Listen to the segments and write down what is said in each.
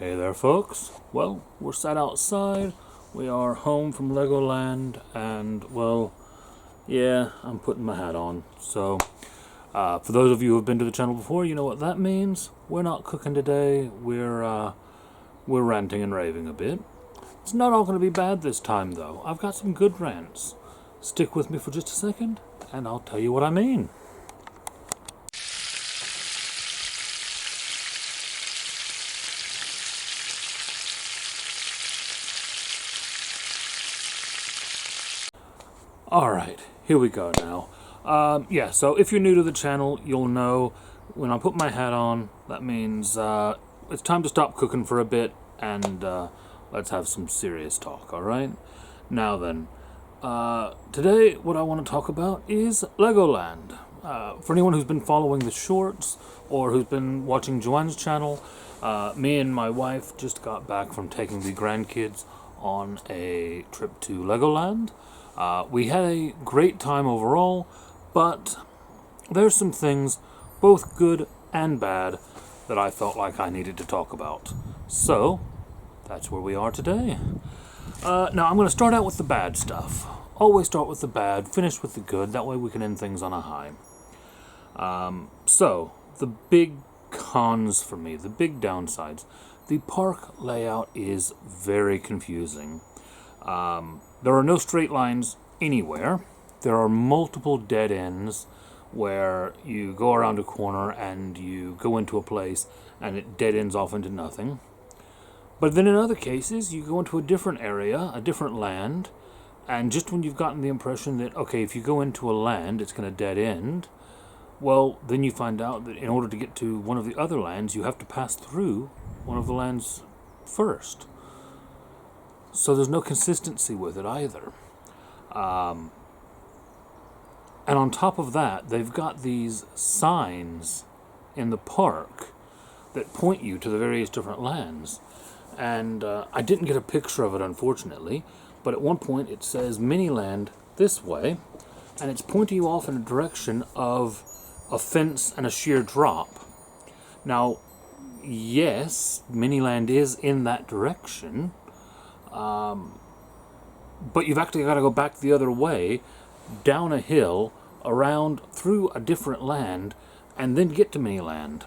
Hey there, folks. Well, we're sat outside. We are home from Legoland, and, well, yeah, I'm putting my hat on. So, for those of you who have been to the channel before, you know what that means. We're not cooking today. We're ranting and raving a bit. It's not all going to be bad this time, though. I've got some good rants. Stick with me for just a second, and I'll tell you what I mean. Alright, here we go now. So if you're new to the channel, you'll know when I put my hat on, that means it's time to stop cooking for a bit and let's have some serious talk, alright? Now then, today what I want to talk about is Legoland. For anyone who's been following the shorts or who's been watching Joanne's channel, me and my wife just got back from taking the grandkids on a trip to Legoland. We had a great time overall, but there's some things, both good and bad, that I felt like I needed to talk about. So, that's where we are today. Now, I'm going to start out with the bad stuff. Always start with the bad, finish with the good, that way we can end things on a high. So, the big cons for me, the big downsides. The park layout is very confusing. There are no straight lines anywhere. There are multiple dead ends where you go around a corner and you go into a place and it dead ends off into nothing. But then in other cases, you go into a different area, a different land, and just when you've gotten the impression that, okay, if you go into a land, it's going to dead end, well, then you find out that in order to get to one of the other lands, you have to pass through one of the lands first. So there's no consistency with it either. And on top of that, they've got these signs in the park that point you to the various different lands. And I didn't get a picture of it, unfortunately, but at one point it says Miniland this way, and it's pointing you off in a direction of a fence and a sheer drop. Now, yes, Miniland is in that direction, but you've actually got to go back the other way, down a hill, around, through a different land, and then get to Miniland.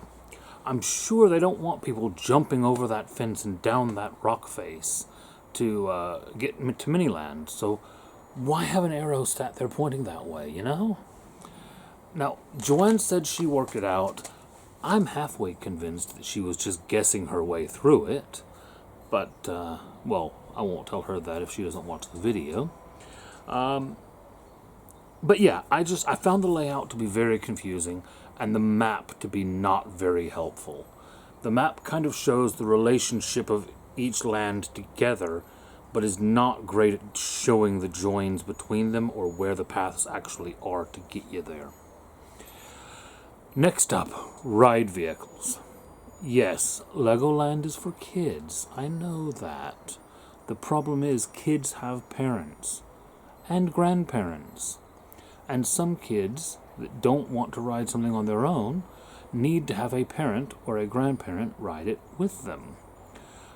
I'm sure they don't want people jumping over that fence and down that rock face to get to Miniland, so why have an arrow sat there pointing that way, you know? Now, Joanne said she worked it out. I'm halfway convinced that she was just guessing her way through it, but, well, I won't tell her that if she doesn't watch the video. But yeah, I found the layout to be very confusing and the map to be not very helpful. The map kind of shows the relationship of each land together, but is not great at showing the joins between them or where the paths actually are to get you there. Next up, ride vehicles. Yes, Legoland is for kids. I know that. The problem is kids have parents and grandparents. And some kids that don't want to ride something on their own need to have a parent or a grandparent ride it with them.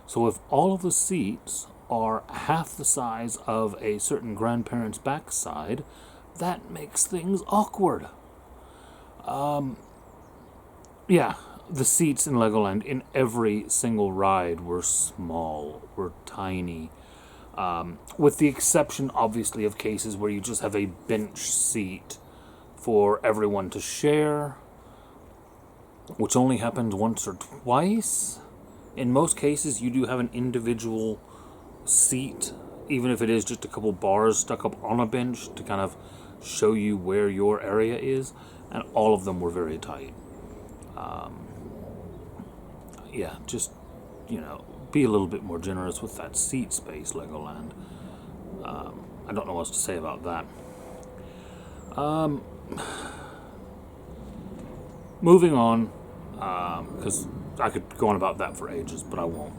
So if all of the seats are half the size of a certain grandparent's backside, that makes things awkward. Yeah, the seats in Legoland in every single ride were small, were tiny. With the exception, obviously, of cases where you just have a bench seat for everyone to share, which only happens once or twice. In most cases, you do have an individual seat, even if it is just a couple bars stuck up on a bench to kind of show you where your area is, and all of them were very tight. Yeah, just, you know, be a little bit more generous with that seat space, Legoland. I don't know what else to say about that. Moving on, because I could go on about that for ages, but I won't.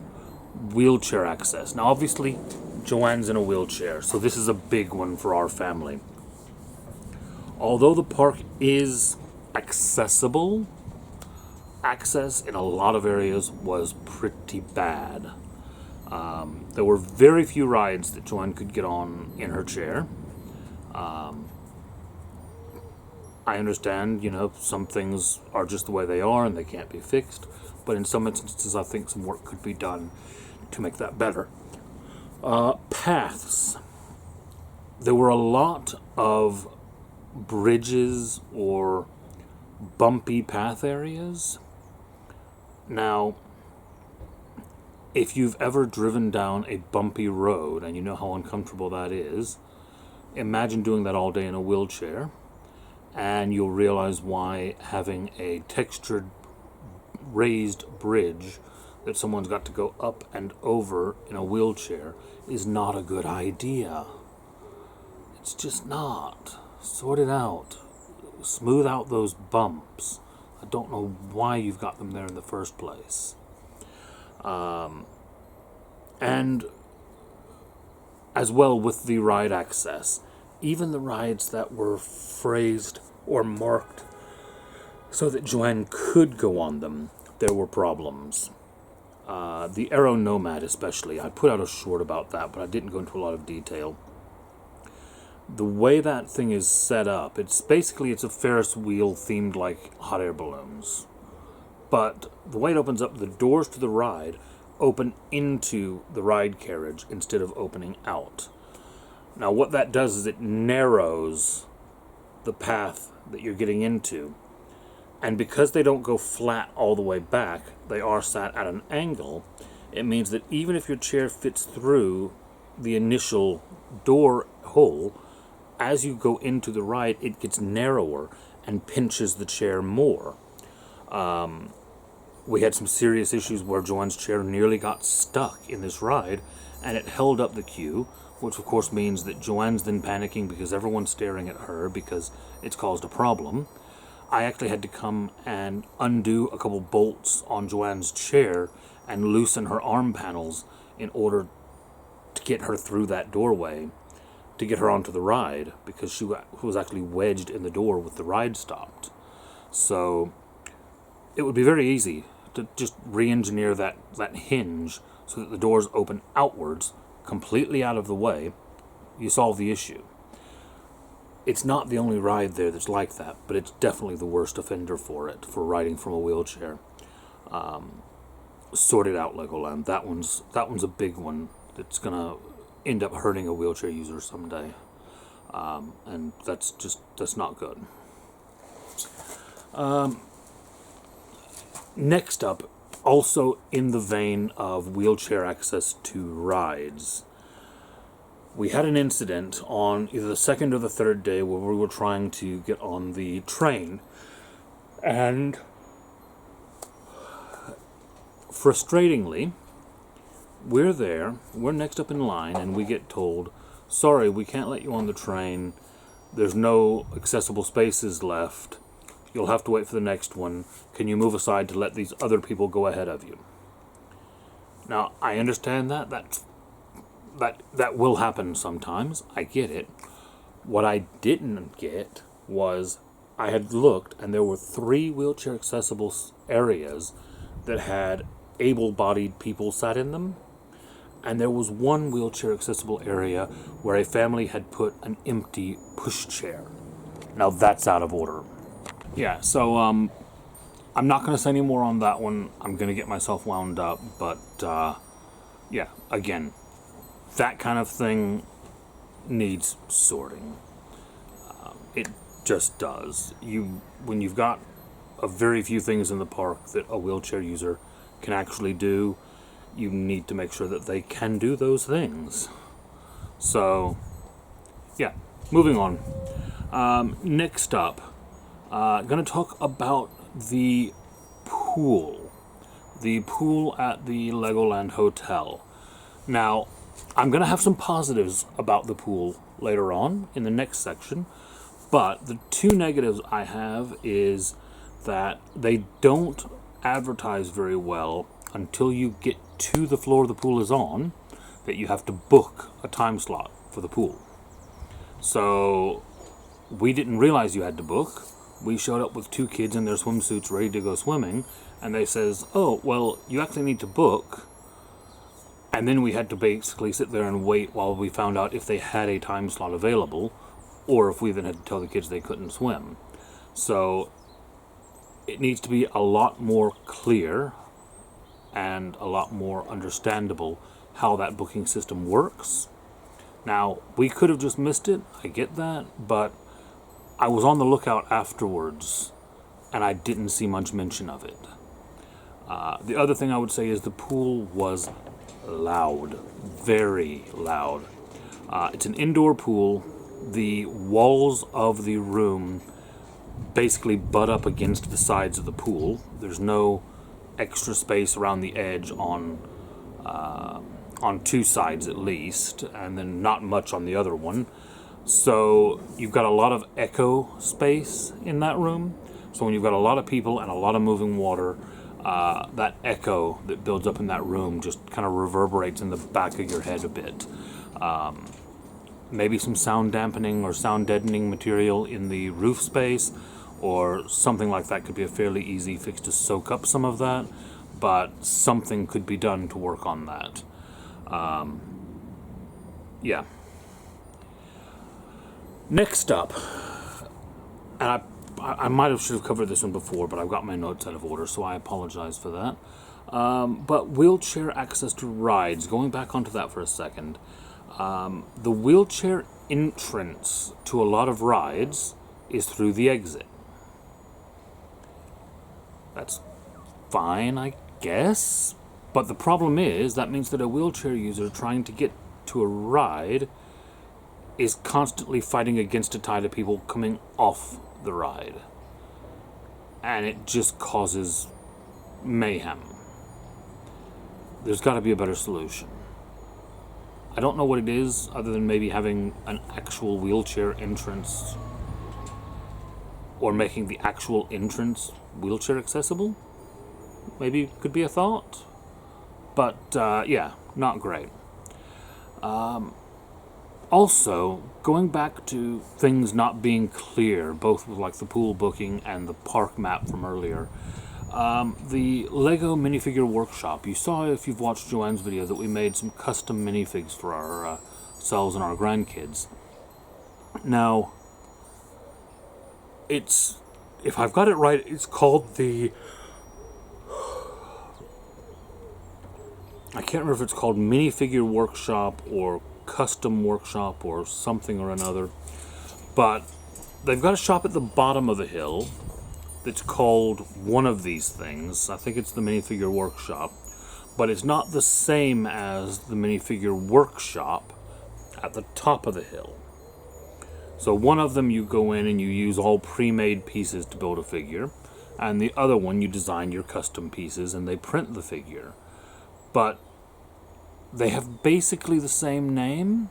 Wheelchair access. Now, obviously, Joanne's in a wheelchair, so this is a big one for our family. Although the park is accessible, access in a lot of areas was pretty bad. There were very few rides that Joanne could get on in her chair. I understand, some things are just the way they are and they can't be fixed, but in some instances I think some work could be done to make that better. Paths. There were a lot of bridges or bumpy path areas. Now, if you've ever driven down a bumpy road and you know how uncomfortable that is, imagine doing that all day in a wheelchair, and you'll realize why having a textured raised bridge that someone's got to go up and over in a wheelchair is not a good idea. It's just not. Sort it out. Smooth out those bumps. I don't know why you've got them there in the first place. And as well with the ride access, even the rides that were phrased or marked so that Joanne could go on them, there were problems. The Aero Nomad especially, I put out a short about that, but I didn't go into a lot of detail. The way that thing is set up, it's a Ferris wheel themed like hot air balloons. But the way it opens up, the doors to the ride open into the ride carriage instead of opening out. Now what that does is it narrows the path that you're getting into. And because they don't go flat all the way back, they are sat at an angle. It means that even if your chair fits through the initial door hole, as you go into the ride, it gets narrower and pinches the chair more. We had some serious issues where Joanne's chair nearly got stuck in this ride, and it held up the queue, which of course means that Joanne's then panicking because everyone's staring at her because it's caused a problem. I actually had to come and undo a couple bolts on Joanne's chair and loosen her arm panels in order to get her through that doorway, to get her onto the ride, because she was actually wedged in the door with the ride stopped. So it would be very easy to just re-engineer that hinge so that the doors open outwards, completely out of the way. You solve the issue. It's not the only ride there that's like that, but it's definitely the worst offender for riding from a wheelchair. Sort it out, Legoland. That one's a big one that's gonna end up hurting a wheelchair user someday, and that's not good. Next up, also in the vein of wheelchair access to rides, we had an incident on either the second or the third day where we were trying to get on the train, and frustratingly, we're next up in line, and we get told, sorry, we can't let you on the train, there's no accessible spaces left, you'll have to wait for the next one, can you move aside to let these other people go ahead of you? Now, I understand that will happen sometimes, I get it. What I didn't get was, I had looked, and there were 3 wheelchair accessible areas that had able-bodied people sat in them, and there was 1 wheelchair accessible area where a family had put an empty pushchair. Now that's out of order. Yeah, so I'm not going to say any more on that one. I'm going to get myself wound up, but yeah, again, that kind of thing needs sorting. It just does. When you've got a very few things in the park that a wheelchair user can actually do, you need to make sure that they can do those things. So, yeah, moving on. Next up, going to talk about the pool. The pool at the Legoland Hotel. Now, I'm going to have some positives about the pool later on in the next section, but the 2 negatives I have is that they don't advertise very well until you get to the floor the pool is on, that you have to book a time slot for the pool. So we didn't realize you had to book. We showed up with 2 kids in their swimsuits ready to go swimming, and they says, oh, well, you actually need to book. And then we had to basically sit there and wait while we found out if they had a time slot available, or if we then had to tell the kids they couldn't swim. So it needs to be a lot more clear and a lot more understandable how that booking system works. Now, we could have just missed it, I get that, but I was on the lookout afterwards and I didn't see much mention of it. The other thing I would say is the pool was loud, very loud. It's an indoor pool. The walls of the room basically butt up against the sides of the pool. There's no extra space around the edge on two sides at least, and then not much on the other one. So you've got a lot of echo space in that room. So when you've got a lot of people and a lot of moving water, that echo that builds up in that room just kind of reverberates in the back of your head a bit. Maybe some sound dampening or sound deadening material in the roof space or something like that could be a fairly easy fix to soak up some of that, but something could be done to work on that. Yeah. Next up, and I might have should have covered this one before, but I've got my notes out of order, so I apologize for that. But wheelchair access to rides, going back onto that for a second. The wheelchair entrance to a lot of rides is through the exit. That's fine, I guess. But the problem is, that means that a wheelchair user trying to get to a ride is constantly fighting against a tide of people coming off the ride. And it just causes mayhem. There's got to be a better solution. I don't know what it is, other than maybe having an actual wheelchair entrance, or making the actual entrance wheelchair accessible. Maybe could be a thought. But, yeah, not great. Also, going back to things not being clear, both with like the pool booking and the park map from earlier, the Lego minifigure workshop, you saw if you've watched Joanne's video that we made some custom minifigs for ourselves and our grandkids. Now, it's, if I've got it right, it's called the, I can't remember if it's called minifigure workshop or custom workshop or something or another, but they've got a shop at the bottom of the hill that's called one of these things. I think it's the minifigure workshop, but it's not the same as the minifigure workshop at the top of the hill. So one of them you go in and you use all pre-made pieces to build a figure, and the other one you design your custom pieces and they print the figure. But they have basically the same name,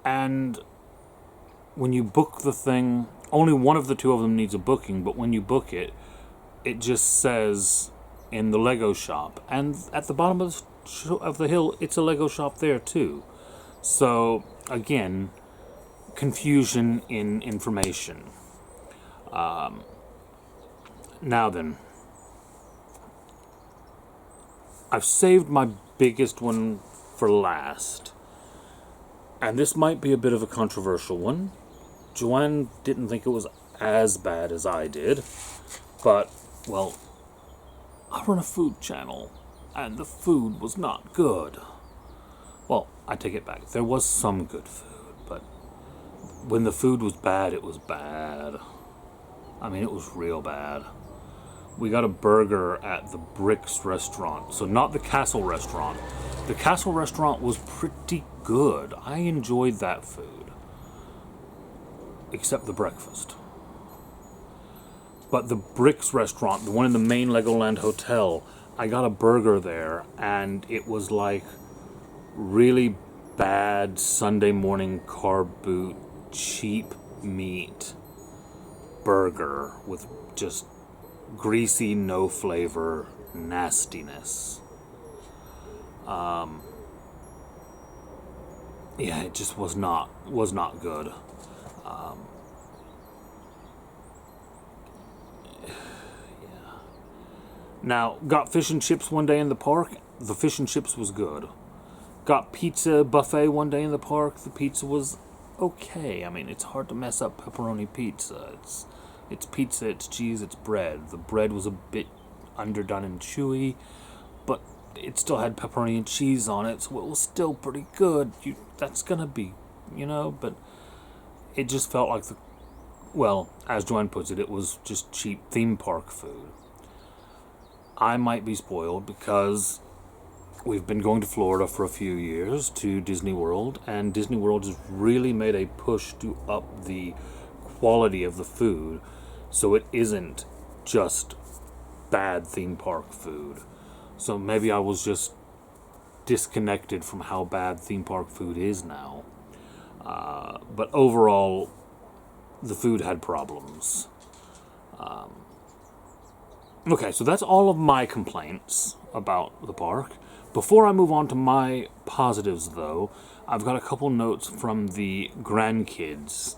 and when you book the thing, only one of the two of them needs a booking, but when you book it, it just says in the Lego shop, and at the bottom of the hill, it's a Lego shop there too. So, again, confusion in information. Now then, I've saved my biggest one for last, and this might be a bit of a controversial one. Joanne didn't think it was as bad as I did, but, well, I run a food channel, and the food was not good. Well, I take it back. There was some good food, but when the food was bad, it was bad. I mean, it was real bad. We got a burger at the Bricks restaurant, so not the Castle restaurant. The Castle restaurant was pretty good. I enjoyed that food, except the breakfast. But the Bricks restaurant, the one in the main Legoland Hotel, I got a burger there, and it was like really bad Sunday morning carb boot, cheap meat burger with just greasy, no flavor nastiness. Yeah, it just was not good. Yeah. Now, got fish and chips one day in the park. The fish and chips was good. Got pizza buffet one day in the park. The pizza was okay. I mean, it's hard to mess up pepperoni pizza. It's pizza, it's cheese, it's bread. The bread was a bit underdone and chewy, but it still had pepperoni and cheese on it, so it was still pretty good. That's gonna be, but it just felt like well, as Joanne puts it was just cheap theme park food. I might be spoiled because we've been going to Florida for a few years to Disney World, and Disney World has really made a push to up the quality of the food so it isn't just bad theme park food. So maybe I was just disconnected from how bad theme park food is now. But overall, the food had problems. Okay, so that's all of my complaints about the park. Before I move on to my positives, though, I've got a couple notes from the grandkids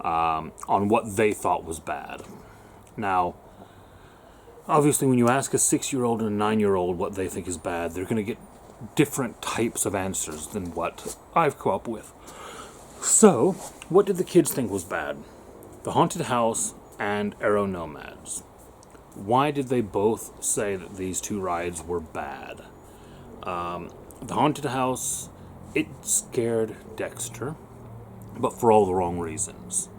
on what they thought was bad. Now, obviously, when you ask a 6-year-old and a 9-year-old what they think is bad, they're going to get different types of answers than what I've come up with. So, what did the kids think was bad? The Haunted House and Aero Nomads. Why did they both say that these two rides were bad? The Haunted House, it scared Dexter, but for all the wrong reasons.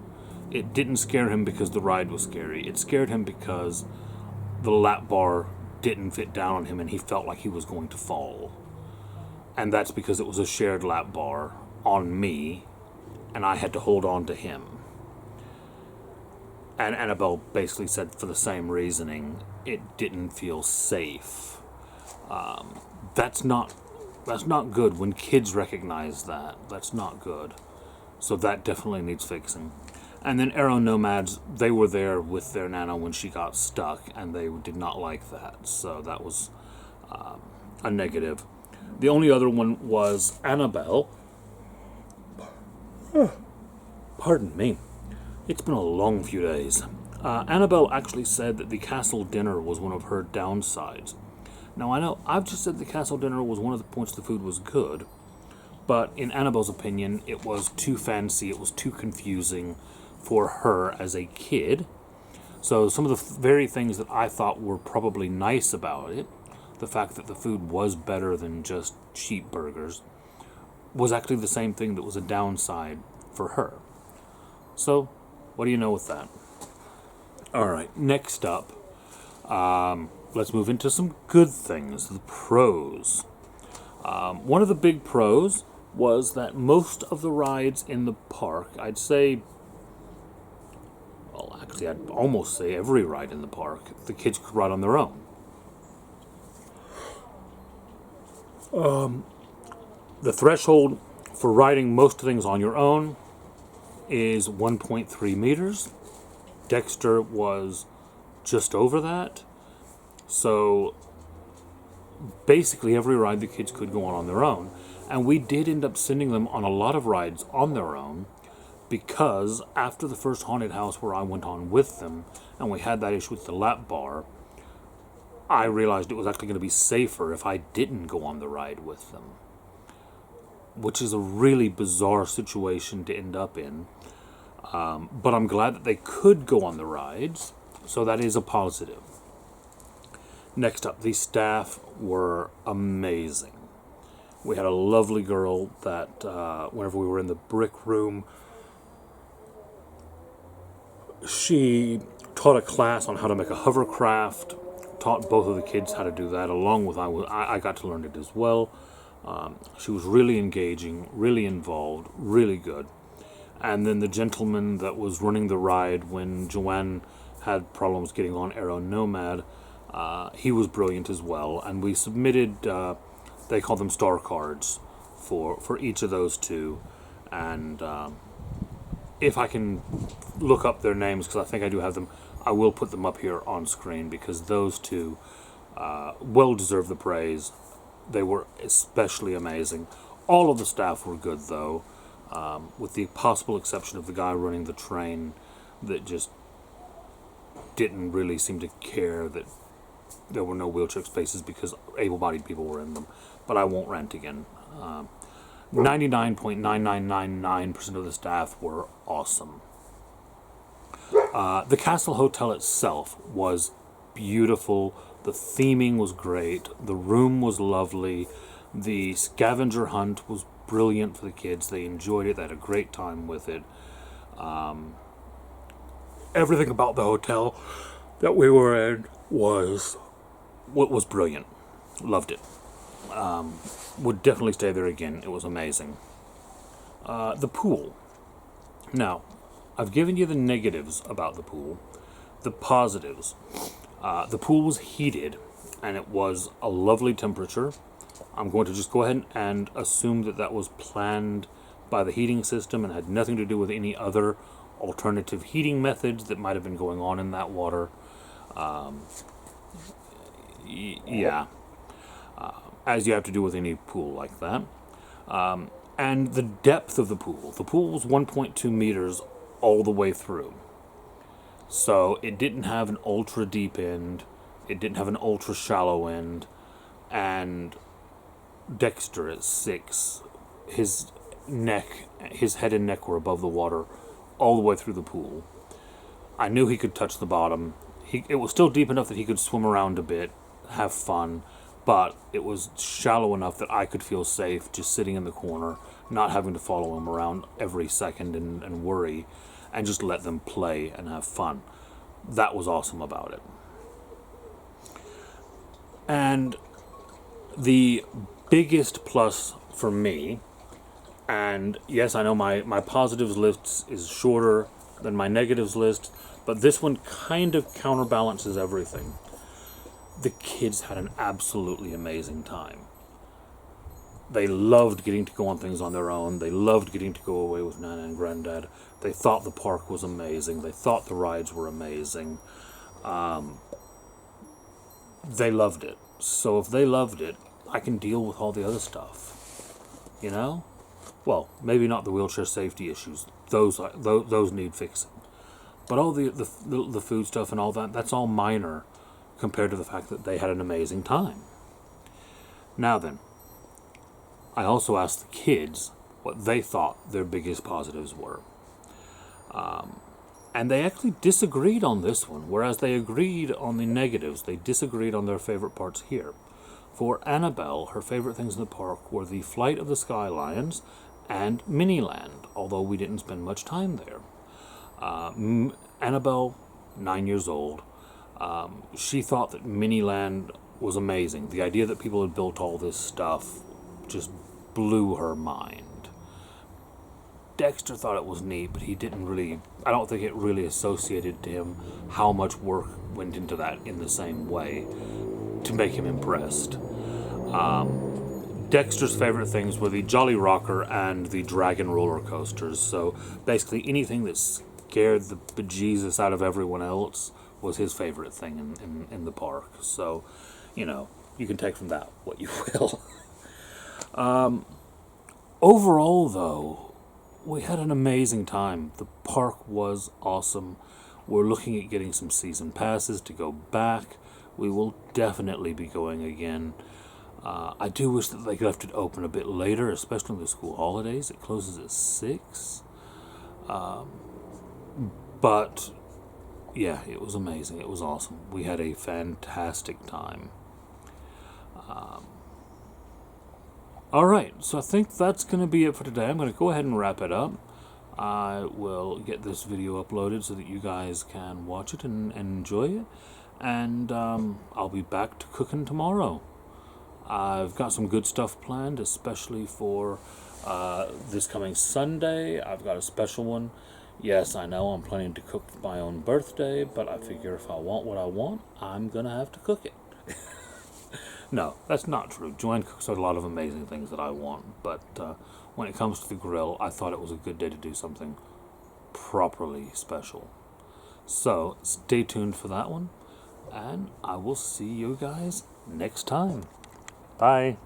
It didn't scare him because the ride was scary. It scared him because the lap bar didn't fit down on him and he felt like he was going to fall. And that's because it was a shared lap bar on me and I had to hold on to him. And Annabelle basically said for the same reasoning, it didn't feel safe. That's not good when kids recognize that. That's not good. So that definitely needs fixing. And then Aero Nomads, they were there with their Nana when she got stuck, and they did not like that. So that was a negative. The only other one was Annabelle. Pardon me. It's been a long few days. Annabelle actually said that the castle dinner was one of her downsides. Now, I know I've just said the castle dinner was one of the points the food was good, but in Annabelle's opinion, it was too fancy, it was too confusing for her as a kid. So some of the very things that I thought were probably nice about it, the fact that the food was better than just cheap burgers, was actually the same thing that was a downside for her. So, what do you know with that? All right, next up, let's move into some good things, the pros. One of the big pros was that most of the rides in the park, I'd say, well, actually, I'd almost say every ride in the park, the kids could ride on their own. The threshold for riding most things on your own is 1.3 meters. Dexter was just over that. So basically every ride the kids could go on their own. And we did end up sending them on a lot of rides on their own because after the first haunted house where I went on with them and we had that issue with the lap bar, I realized it was actually going to be safer if I didn't go on the ride with them, which is a really bizarre situation to end up in. But I'm glad that they could go on the rides, so that is a positive. Next up, the staff were amazing. We had a lovely girl that, whenever we were in the brick room, she taught a class on how to make a hovercraft, taught both of the kids how to do that, along with I got to learn it as well. She was really engaging, really involved, really good. And then the gentleman that was running the ride when Joanne had problems getting on Aero Nomad, he was brilliant as well. And we submitted, they call them star cards for each of those two. And if I can look up their names, because I think I do have them, I will put them up here on screen because those two well deserve the praise. They were especially amazing. All of the staff were good, though, with the possible exception of the guy running the train that just didn't really seem to care that there were no wheelchair spaces because able-bodied people were in them. But I won't rant again. 99.9999% of the staff were awesome. The Castle Hotel itself was beautiful. The theming was great. The room was lovely. The scavenger hunt was brilliant for the kids. They enjoyed it. They had a great time with it. Everything about the hotel that we were in was brilliant. Loved it. Would definitely stay there again. It was amazing. The pool. Now, I've given you the negatives about the pool. The positives. The pool was heated, and it was a lovely temperature. I'm going to just go ahead and assume that that was planned by the heating system and had nothing to do with any other alternative heating methods that might have been going on in that water. Yeah. As you have to do with any pool like that. And the depth of the pool. The pool was 1.2 meters all the way through. So it didn't have an ultra deep end. It didn't have an ultra shallow end. And Dexter at 6, his head and neck were above the water all the way through the pool. I knew he could touch the bottom. It was still deep enough that he could swim around a bit, have fun, but it was shallow enough that I could feel safe just sitting in the corner, not having to follow him around every second and worry, and just let them play and have fun. That was awesome about it. And the biggest plus for me, and yes, I know my positives list is shorter than my negatives list, but this one kind of counterbalances everything. The kids had an absolutely amazing time. They loved getting to go on things on their own. They loved getting to go away with Nana and Granddad. They thought the park was amazing. They thought the rides were amazing. They loved it. So if they loved it, I can deal with all the other stuff. You know? Well, maybe not the wheelchair safety issues. Those need fixing. But all the food stuff and all that, that's all minor compared to the fact that they had an amazing time. Now then, I also asked the kids what they thought their biggest positives were. And they actually disagreed on this one, whereas they agreed on the negatives. They disagreed on their favorite parts here. For Annabelle, her favorite things in the park were the Flight of the Sky Lions and Miniland, although we didn't spend much time there. Annabelle, 9 years old, she thought that Miniland was amazing. The idea that people had built all this stuff just blew her mind. Dexter thought it was neat, but he didn't really, I don't think it really associated to him how much work went into that in the same way to make him impressed. Dexter's favorite things were the Jolly Rocker and the Dragon roller coasters, so basically anything that scared the bejesus out of everyone else was his favorite thing in the park. So, you know, you can take from that what you will. Overall, though, we had an amazing time. The park was awesome. We're looking at getting some season passes to go back. We will definitely be going again. I do wish that they left it open a bit later, especially in the school holidays. It closes at 6. But, yeah, it was amazing. It was awesome. We had a fantastic time. Alright, so I think that's going to be it for today. I'm going to go ahead and wrap it up. I will get this video uploaded so that you guys can watch it and enjoy it. And I'll be back to cooking tomorrow. I've got some good stuff planned, especially for this coming Sunday. I've got a special one. Yes, I know I'm planning to cook for my own birthday, but I figure if I want what I want, I'm going to have to cook it. No, that's not true. Joanne cooks a lot of amazing things that I want, but when it comes to the grill, I thought it was a good day to do something properly special. So, stay tuned for that one, and I will see you guys next time. Bye.